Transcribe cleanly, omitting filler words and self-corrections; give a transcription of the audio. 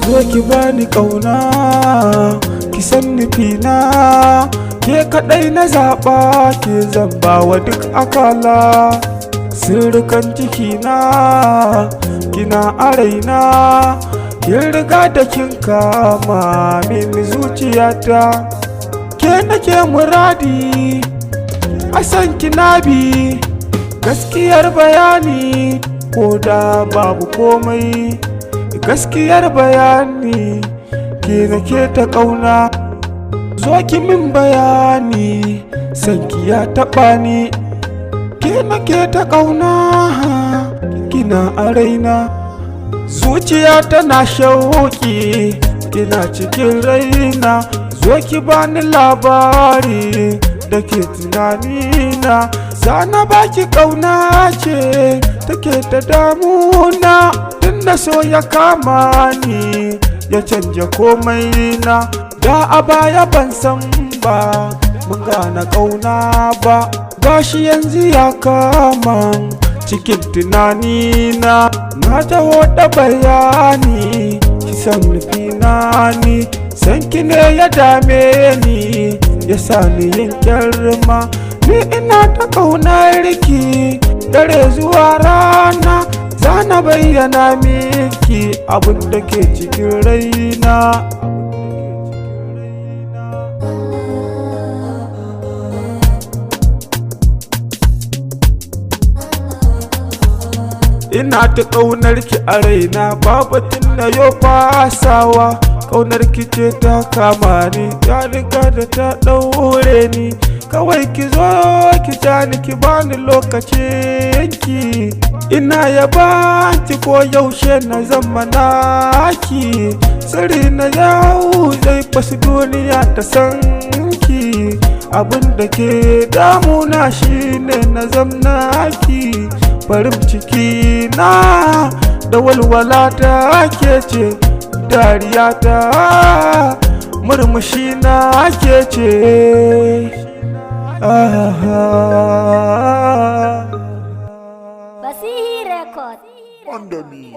Zo ki bani ƙauna, ki san nufina, ke kaɗai na zaɓa, ke zan bawa duk akala. Sirrikan cikina, kina a raina, kin riga da kin kama mini zuciyata. Ke nake muradi, a san kina bi, gaskiyar bayani, ko da babu komai. Gaskiyar bayani, ke nake ta ƙauna. Zo ki min bayani, sanki ya taɓa ni. Ke nake ta ƙauna, kina a raina. Zuciya tana shauƙi, kina cikin raina. Zo ki bani labari da ke tunanina. Sana baki ƙauna ce take ta damuna. Tunda so ya kama ni, ya canja komai na. Da a baya ban san ba, mun gane ƙauna ba. Gashi yanzu ya kama cikin tunanina. Na taho da bayani, ki san nufina ni. Sanki ne ya dame ni, ya sa ni yin girma. Ni ina ta ƙaunar ki, dare zuwa rana. Zana bayyana miki abin da ke cikin raina. Ina ta ƙaunar ki a raina, babatin na yau fasawa. Ƙaunar ki ce ta kama ni, ya riga da ta ɗaure ni. Kawai ki zo ki jani, ki bani lokacin ki. Ina yaba ki ko yaushe na zama naki. Sirri na yau zai fasu duniya ta san ki. Abin da ke damuna shine na zamna ki. Farin ciki na da walwala ta ke ce, dariya ta murmushi na ke ce. Basihi Record. Under me.